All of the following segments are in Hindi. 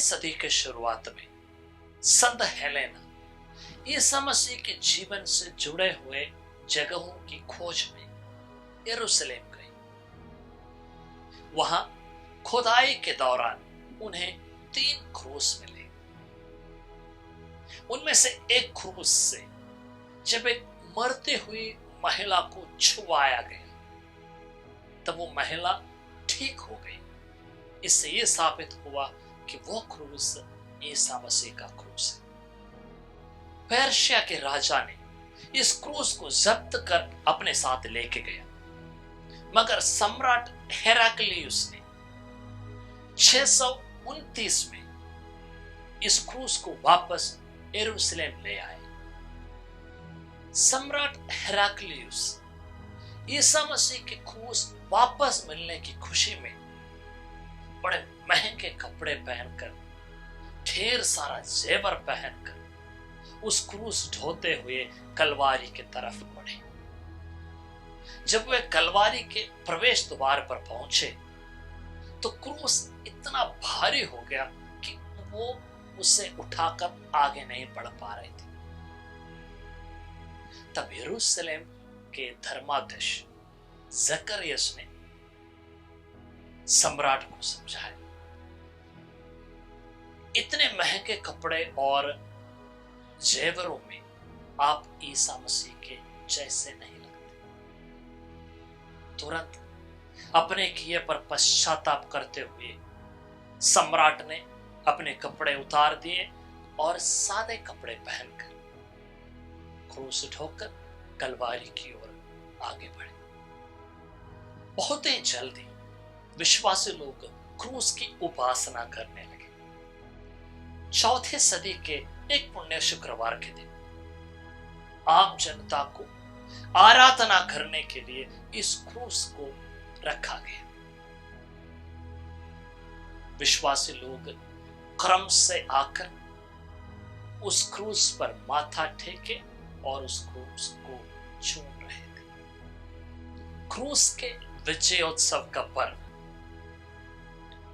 सदी के शुरुआत में संत हेलेना ईसा मसीह के जीवन से जुड़े हुए जगहों की खोज में यरूशलेम गई। वहां खुदाई के दौरान उन्हें 3 क्रूस मिले। उनमें से एक क्रूस से जब एक मरती हुई महिला को छुआया गया तब वो महिला ठीक हो गई। इससे यह साबित हुआ कि वो क्रूस ईसा मसीह का क्रूस है। पर्शिया के राजा ने इस क्रूस को जब्त कर अपने साथ लेके गया, मगर सम्राट हेराक्लियुस ने 629 में इस क्रूस को वापस यरूशलेम ले आए। सम्राट हेराक्लियुस ईसा मसीह के क्रूस वापस मिलने की खुशी में बड़े महंगे कपड़े पहनकर, ढेर सारा जेवर पहनकर उस क्रूस ढोते हुए कलवारी के तरफ बढ़े। जब वे कलवारी के प्रवेश द्वार पर पहुंचे तो क्रूस इतना भारी हो गया कि वो उसे उठाकर आगे नहीं बढ़ पा रहे थे। तब यरूशलेम के धर्माध्यक्ष जकरियस ने सम्राट को समझाया, इतने महंगे कपड़े और जेवरों में आप ईसा मसीह के जैसे नहीं लगते। तुरंत अपने किए पर पश्चाताप करते हुए सम्राट ने अपने कपड़े उतार दिए और सादे कपड़े पहनकर क्रूस उठाकर कलवारी की ओर आगे बढ़े। बहुत ही जल्दी विश्वासी लोग क्रूस की उपासना करने लगे। 4th सदी के एक पुण्य शुक्रवार के दिन आम जनता को आराधना करने के लिए इस क्रूस को रखा गया। विश्वासी लोग क्रम से आकर उस क्रूस पर माथा टेके और उस क्रूस को चूम रहे थे। क्रूस के विजयोत्सव का पर्व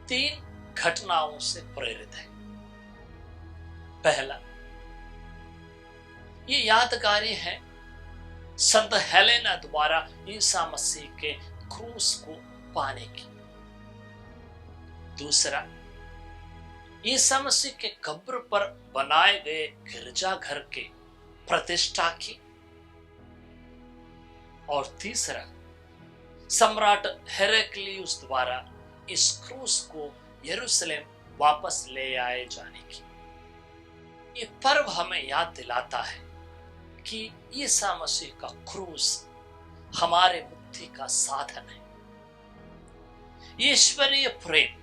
3 घटनाओं से प्रेरित है। पहला, ये यादगारी है संत हेलेना द्वारा ईसा मसीह के क्रूस को पाने की। दूसरा, ईसा मसीह के कब्र पर बनाए गए गिरजाघर के प्रतिष्ठा की। और तीसरा, सम्राट हेराक्लियुस द्वारा इस क्रूस को यरूशलेम वापस ले आए जाने की। ये पर्व हमें याद दिलाता है कि ईसा मसीह का क्रूस हमारे मुक्ति का साधन है। ईश्वरीय प्रेम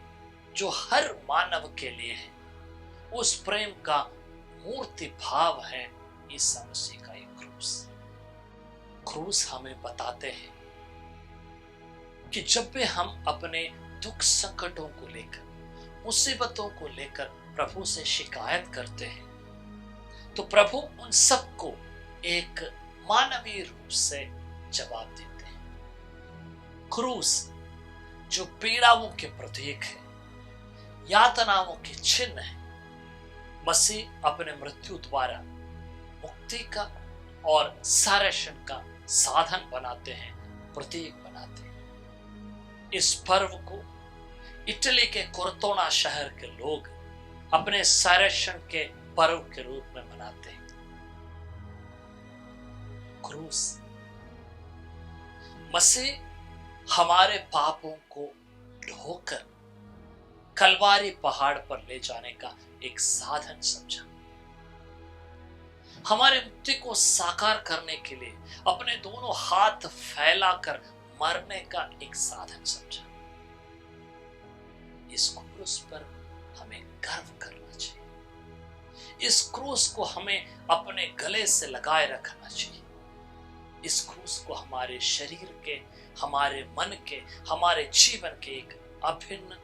जो हर मानव के लिए है, उस प्रेम का मूर्ति भाव है ईसा मसीह का ये क्रूस। क्रूस हमें बताते हैं कि जब भी हम अपने दुख संकटों को लेकर, मुसीबतों को लेकर प्रभु से शिकायत करते हैं तो प्रभु उन सबको एक मानवीय रूप से जवाब देते हैं। क्रूस जो पीड़ाओं के प्रतीक है, यातनाओं के चिन्ह है, मसीह अपने मृत्यु द्वारा मुक्ति का और संरक्षण का साधन बनाते हैं, प्रतीक बनाते हैं। इस पर्व को इटली के कोर्तोना शहर के लोग अपने संरक्षण के पर्व के रूप में मनाते हैं। क्रूस मसीह हमारे पापों को ढोकर कलवारी पहाड़ पर ले जाने का एक साधन समझा। हमारे मुक्ति को साकार करने के लिए अपने दोनों हाथ फैलाकर मरने का एक साधन समझा। इस क्रूस पर हमें गर्व करना चाहिए। इस क्रूस को हमें अपने गले से लगाए रखना चाहिए। इस क्रूस को हमारे शरीर के, हमारे मन के, हमारे जीवन के एक अभिन्न